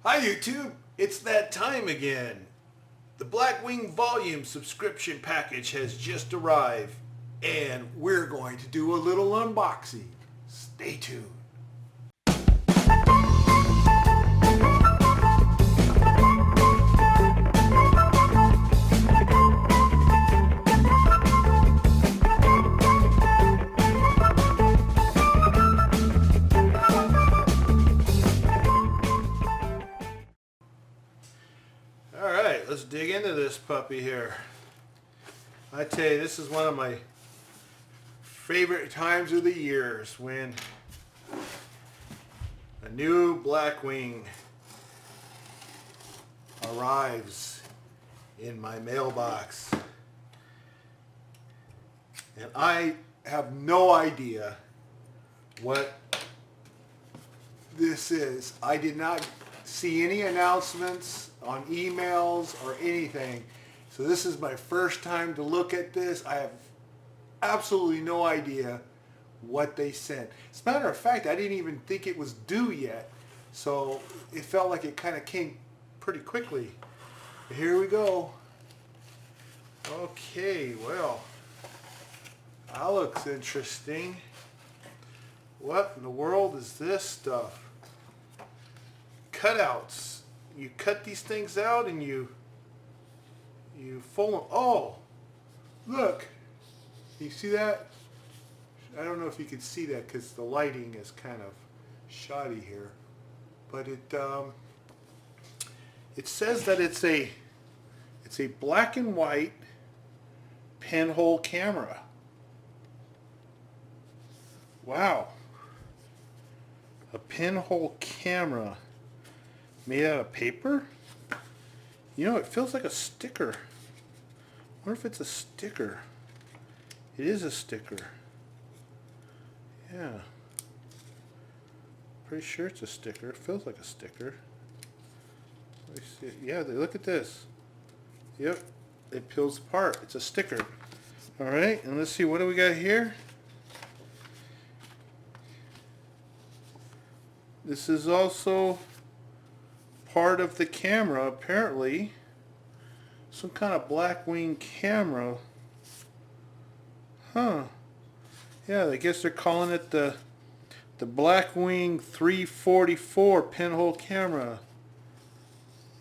Hi YouTube, it's that time again. The Blackwing Volume subscription package has just arrived and we're going to do a little unboxing. Stay tuned. Alright, let's dig into this puppy here. I tell you, this is one of my favorite times of the years when a new Blackwing arrives in my mailbox. And I have no idea what this is. I did not see any announcements on emails or anything. So this is my first time to look at this. I have absolutely no idea what they sent. As a matter of fact, I didn't even think it was due yet. So it felt like it kind of came pretty quickly. Here we go. Okay, well, that looks interesting. What in the world is this stuff? Cutouts. You cut these things out and you fold them. Oh, look. You see that? I don't know if you can see that because the lighting is kind of shoddy here. But it says that it's a black and white pinhole camera. Wow. A pinhole camera made out of paper? You know, it feels like a sticker. I wonder if it's a sticker. It is a sticker. Yeah. Pretty sure it's a sticker. It feels like a sticker. Let me see. Yeah, look at this. Yep. It peels apart. It's a sticker. Alright, and let's see, what do we got here? This is also part of the camera, apparently. Some kind of Blackwing camera. Huh. Yeah, I guess they're calling it the Blackwing 344 pinhole camera.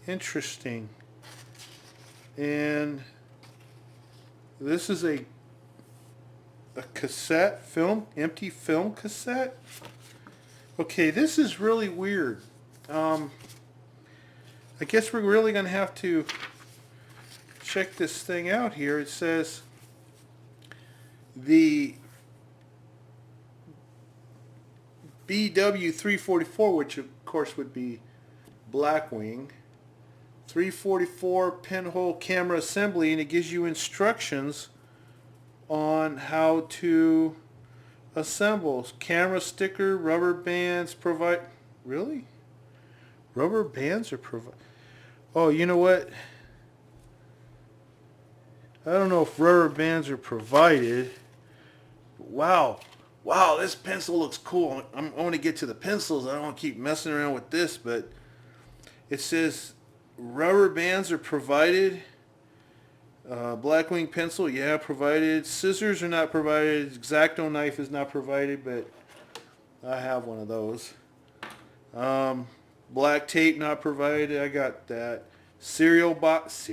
Interesting. And this is a cassette film, empty film cassette. Okay, this is really weird. I guess we're really going to have to check this thing out here. It says the BW344, which of course would be Blackwing, 344 pinhole camera assembly, and it gives you instructions on how to assemble. Camera sticker, rubber bands provide. Really? Rubber bands are provided. Oh, you know what? I don't know if rubber bands are provided. Wow. Wow, this pencil looks cool. I want to get to the pencils. I don't want to keep messing around with this, but it says rubber bands are provided. Blackwing pencil, yeah, provided. Scissors are not provided. X-Acto knife is not provided, but I have one of those. Black tape not provided. I got that. Cereal box,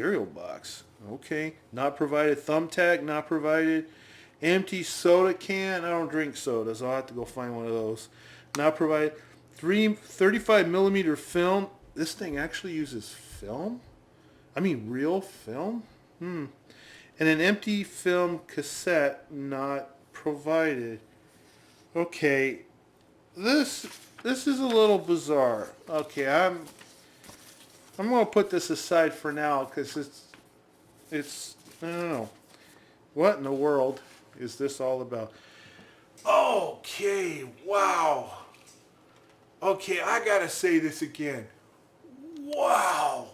okay, not provided. Thumbtack not provided. Empty soda can. I don't drink sodas. I'll have to go find one of those. Not provided. 35 millimeter film. This thing actually uses film? I mean real film? And an empty film cassette not provided. Okay, this is a little bizarre. Okay, I'm going to put this aside for now because it's I don't know. What in the world is this all about? Okay, wow. Okay, I got to say this again. Wow.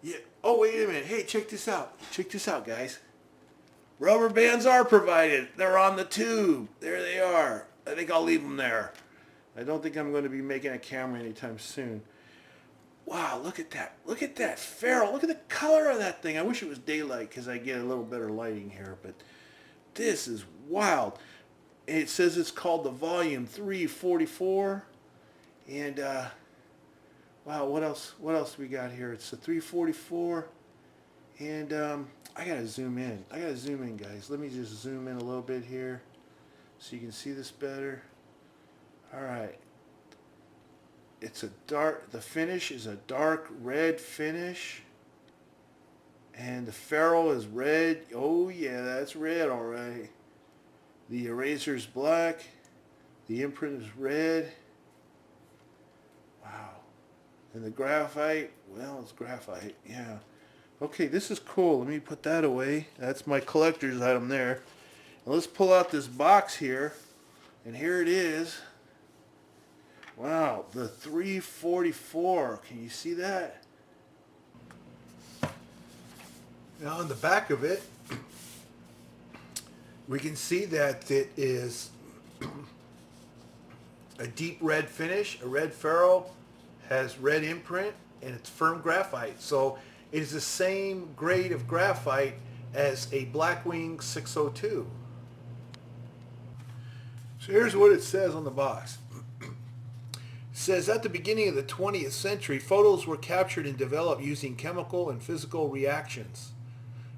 Yeah. Oh, wait a minute. Hey, check this out. Check this out, guys. Rubber bands are provided. They're on the tube. There they are. I think I'll leave them there. I don't think I'm going to be making a camera anytime soon. Wow, look at that. Look at that ferrule. Look at the color of that thing. I wish it was daylight because I get a little better lighting here, but this is wild. And it says it's called the Volume 344. And wow, what else we got here? It's a 344. And I gotta zoom in. Guys. Let me just zoom in a little bit here so you can see this better. All right. It's a dark, the finish is a dark red finish. And the ferrule is red. Oh yeah, that's red, all right. The eraser's black. The imprint is red. Wow. And the graphite, well, it's graphite, yeah. Okay, this is cool. Let me put that away. That's my collector's item there. Now let's pull out this box here. And here it is. Wow, the 344. Can you see that? Now on the back of it, we can see that it is a deep red finish, a red ferrule, has red imprint, and it's firm graphite. So it is the same grade of graphite as a Blackwing 602. So here's what it says on the box. It says, at the beginning of the 20th century, photos were captured and developed using chemical and physical reactions.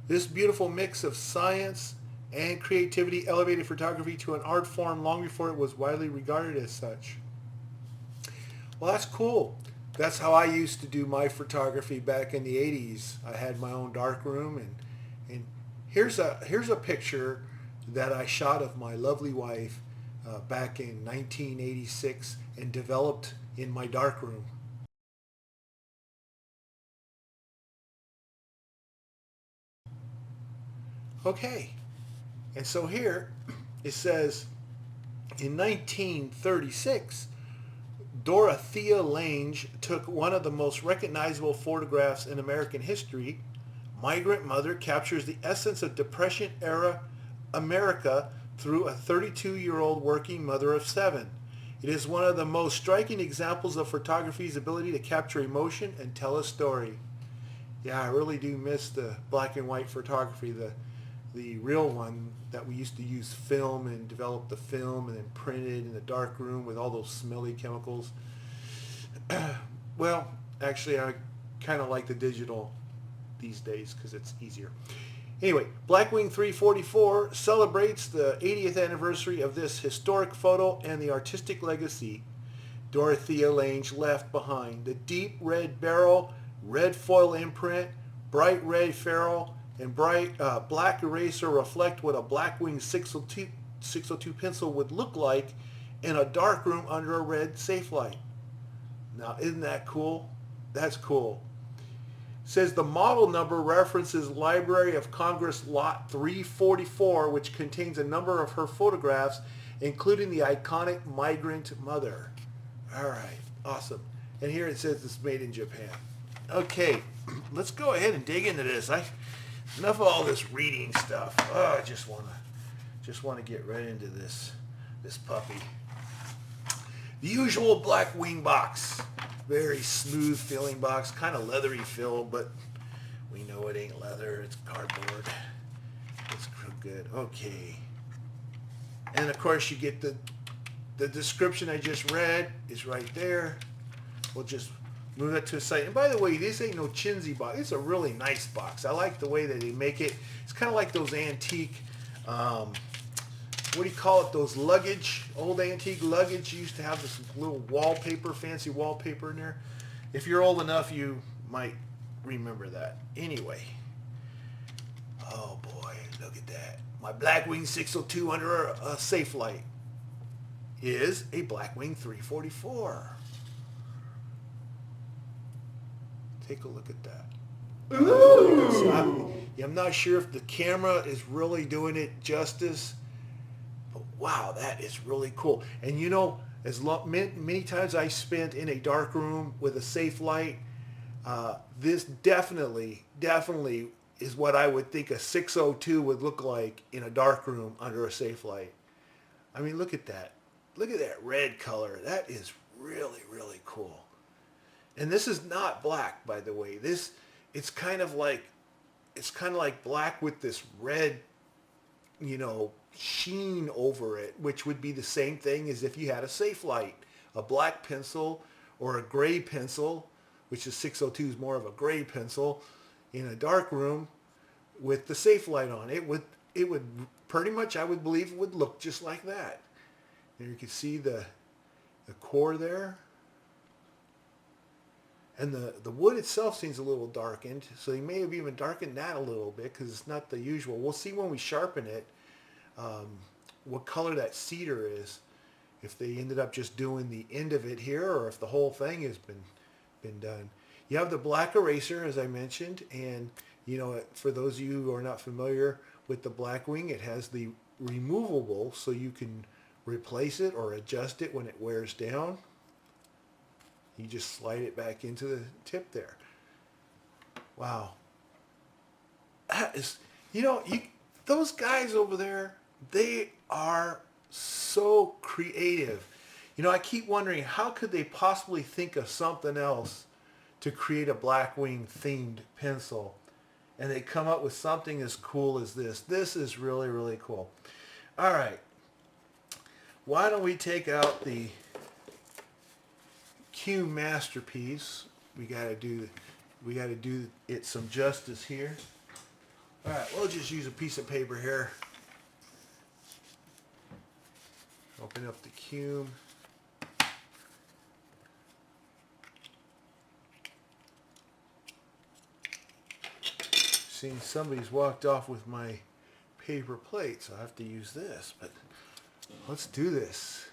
This beautiful mix of science and creativity elevated photography to an art form long before it was widely regarded as such. Well, that's cool. That's how I used to do my photography back in the 80s. I had my own darkroom, and here's a picture that I shot of my lovely wife back in 1986 and developed in my darkroom. Okay, and so here it says in 1936, Dorothea Lange took one of the most recognizable photographs in American history. Migrant mother captures the essence of Depression-era America through a 32-year-old working mother of 7. It is one of the most striking examples of photography's ability to capture emotion and tell a story. Yeah, I really do miss the black and white photography, the real one that we used to use film and develop the film and then print it in the dark room with all those smelly chemicals. Well, actually, I kind of like the digital these days because it's easier. Anyway, Blackwing 344 celebrates the 80th anniversary of this historic photo and the artistic legacy Dorothea Lange left behind. The deep red barrel, red foil imprint, bright red ferrule, and bright black eraser reflect what a Blackwing 602 pencil would look like in a dark room under a red safe light. Now, isn't that cool? That's cool. It says the model number references Library of Congress Lot 344, which contains a number of her photographs, including the iconic migrant mother. All right, awesome. And here it says it's made in Japan. Okay, let's go ahead and dig into this. Enough of all this reading stuff. Oh, I just want to get right into this puppy. The usual Blackwing box. Very smooth feeling box, kind of leathery feel, but we know it ain't leather, it's cardboard. It's good. Okay. And of course you get the description I just read is right there. We'll just move that to a side. And by the way, this ain't no chintzy box. It's a really nice box. I like the way that they make it. It's kind of like those antique, what do you call it, those luggage, old antique luggage. You used to have this little wallpaper, fancy wallpaper in there. If you're old enough, you might remember that. Anyway, oh boy, look at that. My Blackwing 602 under a safe light is a Blackwing 344. Take a look at that. Ooh. I'm not sure if the camera is really doing it justice. But wow, that is really cool. And you know, many times I spent in a dark room with a safe light, this definitely is what I would think a 602 would look like in a dark room under a safe light. I mean, look at that. Look at that red color. That is really, really cool. And this is not black, by the way. It's kind of like black with this red, sheen over it, which would be the same thing as if you had a safe light, a black pencil or a gray pencil, which is 602 is more of a gray pencil, in a dark room with the safe light on. It would pretty much, I would believe, would look just like that. And you can see the core there. And the wood itself seems a little darkened, so you may have even darkened that a little bit because it's not the usual. We'll see when we sharpen it what color that cedar is, if they ended up just doing the end of it here or if the whole thing has been done. You have the black eraser, as I mentioned, and for those of you who are not familiar with the Blackwing, it has the removable, so you can replace it or adjust it when it wears down. You just slide it back into the tip there. Wow. That is, those guys over there, they are so creative. I keep wondering, how could they possibly think of something else to create a Blackwing themed pencil? And they come up with something as cool as this. This is really, really cool. All right. Why don't we take out the Q masterpiece? We gotta do it some justice here. All right, we'll just use a piece of paper here. Open up the Q. See, somebody's walked off with my paper plate, so I have to use this, but let's do this.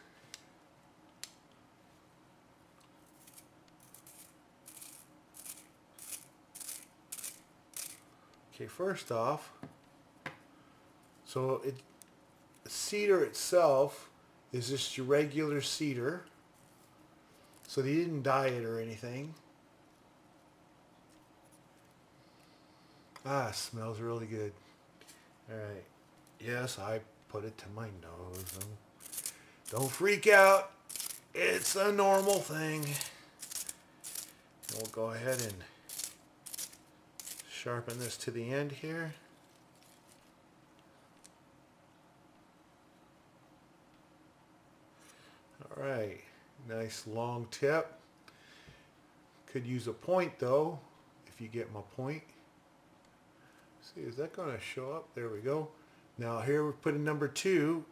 Okay, first off, so the cedar itself is just your regular cedar. So they didn't dye it or anything. Ah, smells really good. All right. Yes, I put it to my nose. Don't freak out. It's a normal thing. We'll go ahead and sharpen this to the end here. All right, nice long tip. Could use a point though, if you get my point. See, is that going to show up? There we go. Now here we're putting number 2,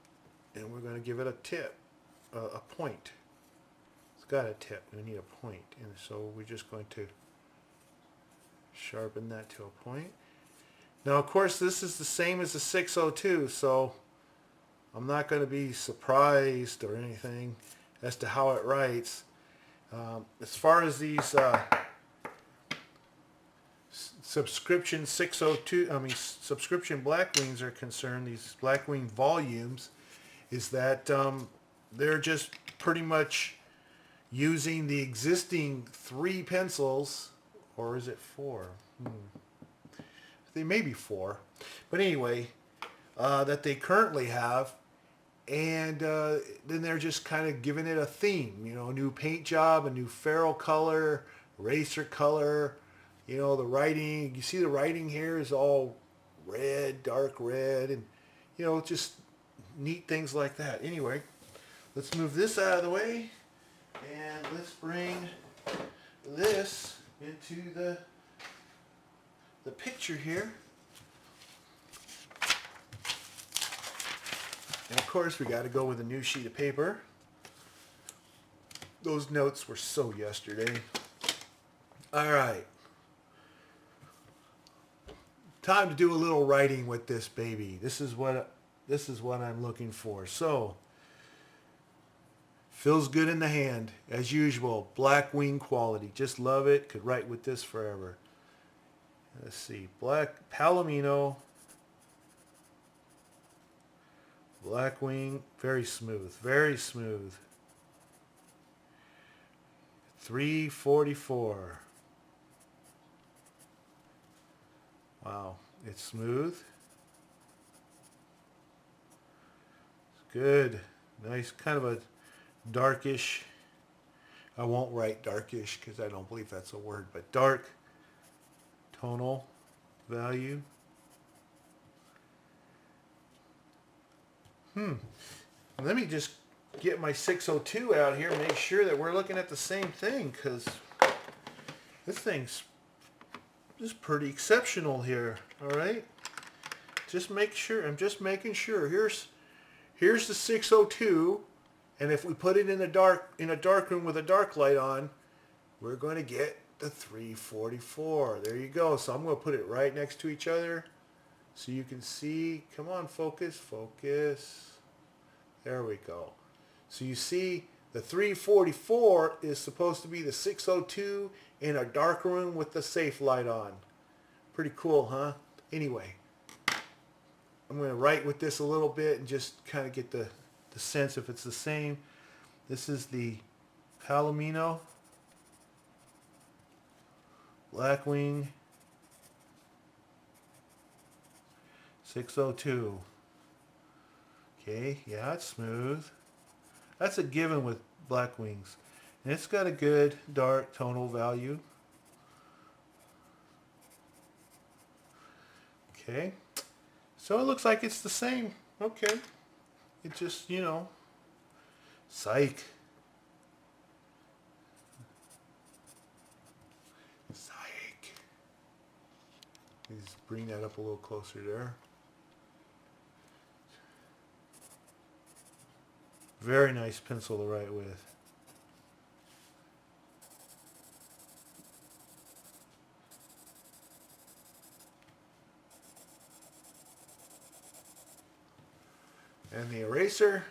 and we're going to give it a tip, a point. It's got a tip. We need a point, and so we're just going to sharpen that to a point. Now, of course, this is the same as the 602, so I'm not going to be surprised or anything as to how it writes. As far as these subscription Blackwings are concerned, these Blackwing volumes, is that they're just pretty much using the existing 3 pencils. Or is it 4? They may be 4. But anyway, that they currently have. And then they're just kind of giving it a theme. A new paint job, a new ferrule color, eraser color. The writing. You see the writing here is all red, dark red. And, just neat things like that. Anyway, let's move this out of the way. And let's bring this into the picture here. And of course we got to go with a new sheet of paper. Those notes were so yesterday. All right. Time to do a little writing with this baby. This is what I'm looking for. So, feels good in the hand, as usual. Blackwing quality. Just love it. Could write with this forever. Let's see. Black Palomino Blackwing. Very smooth. Very smooth. 344. Wow. It's smooth. It's good. Nice, kind of a darkish. I won't write darkish because I don't believe that's a word, but dark tonal value. Let me just get my 602 out here and make sure that we're looking at the same thing, because this thing's just pretty exceptional here. All right, just make sure. I'm just making sure. Here's the 602, and if we put it in a dark room with a dark light on, we're going to get the 344. There you go. So I'm going to put it right next to each other so you can see. Come on, focus, focus. There we go. So you see the 344 is supposed to be the 602 in a dark room with the safe light on. Pretty cool, huh? Anyway, I'm going to write with this a little bit and just kind of get the sense if it's the same. This is the Palomino Blackwing 602. Okay, yeah, it's smooth. That's a given with Blackwings. And it's got a good dark tonal value. Okay, so it looks like it's the same. Okay, it just, you know, psych. Psych. Let's bring that up a little closer there. Very nice pencil to write with. And the eraser.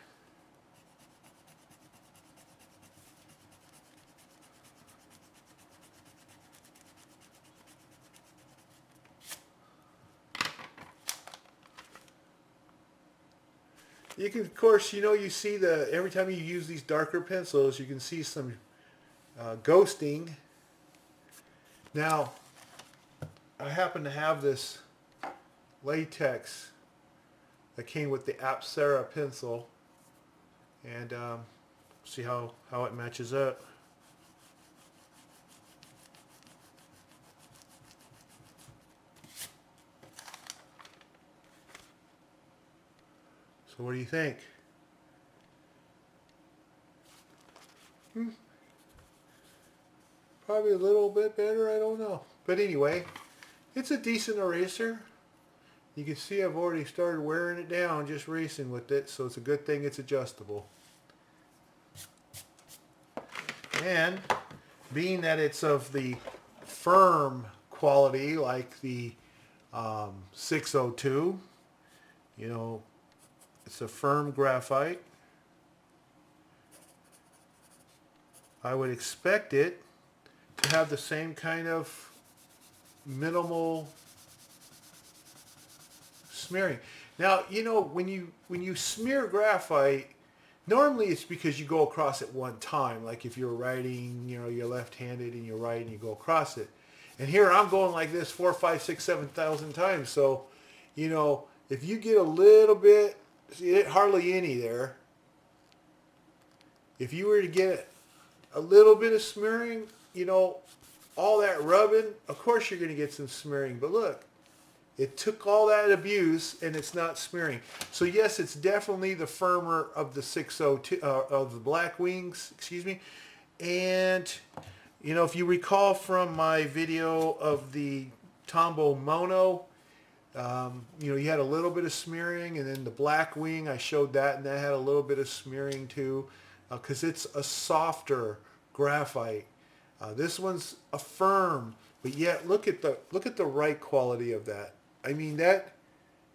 You can, of course, you know, you see every time you use these darker pencils, you can see some ghosting. Now, I happen to have this latex that came with the Apsara pencil, and see how it matches up. So what do you think? Probably a little bit better, I don't know. But anyway, it's a decent eraser. You can see I've already started wearing it down just racing with it, so it's a good thing it's adjustable. And being that it's of the firm quality like the 602, you know, it's a firm graphite. I would expect it to have the same kind of minimal smearing. Now, you know, when you smear graphite, normally it's because you go across it one time. Like if you're writing, you know, you're left-handed and you write and you go across it. And here I'm going like this 4, 5, 6, 7,000 times. So, you know, if you get a little bit, see, hardly any there. If you were to get a little bit of smearing, you know, all that rubbing, of course you're going to get some smearing. But look, it took all that abuse and it's not smearing. So yes, it's definitely the firmer of the 602 of the Blackwings, excuse me. And you know, if you recall from my video of the Tombow Mono, you know, you had a little bit of smearing, and then the Blackwing, I showed that, and that had a little bit of smearing too, because it's a softer graphite. This one's a firm, but yet look at the right quality of that. I mean, that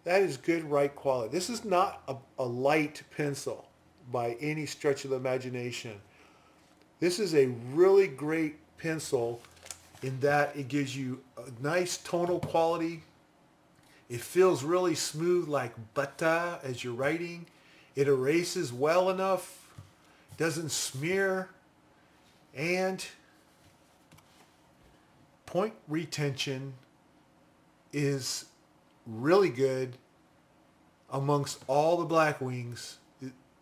is good right quality. This is not a light pencil by any stretch of the imagination. This is a really great pencil in that it gives you a nice tonal quality. It feels really smooth like butter as you're writing. It erases well enough, doesn't smear, and point retention is really good amongst all the Blackwings.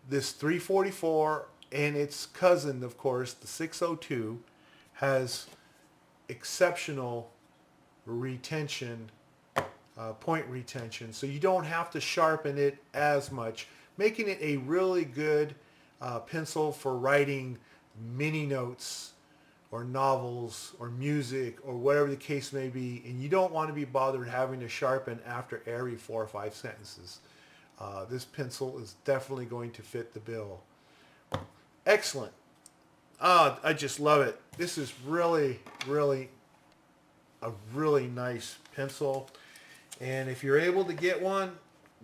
This 344 and its cousin, of course, the 602, has exceptional retention, point retention, so you don't have to sharpen it as much, making it a really good pencil for writing mini notes or novels or music or whatever the case may be, and you don't want to be bothered having to sharpen after every 4 or 5 sentences. This pencil is definitely going to fit the bill. Excellent. I just love it. This is really, really a really nice pencil. And if you're able to get one,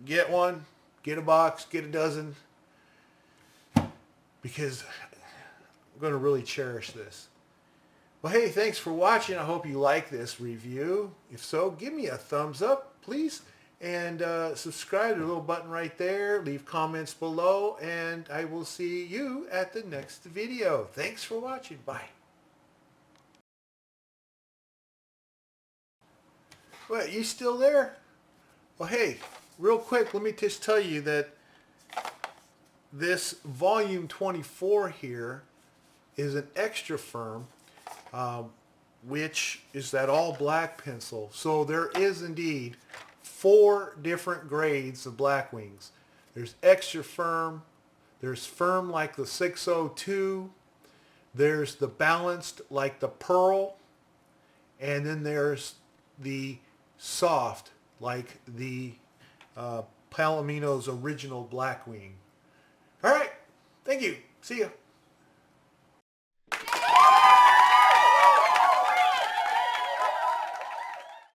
get one. Get a box, get a dozen. Because I'm going to really cherish this. Well, hey, thanks for watching. I hope you like this review. If so, give me a thumbs up, please. And subscribe to the little button right there. Leave comments below. And I will see you at the next video. Thanks for watching. Bye. What, you still there? Well, hey, real quick, let me just tell you that this volume 24 here is an extra firm, which is that all black pencil. So there is indeed 4 different grades of Blackwings. There's extra firm, there's firm like the 602, there's the balanced like the Pearl, and then there's the soft like the Palomino's original Blackwing. All right, thank you. See ya.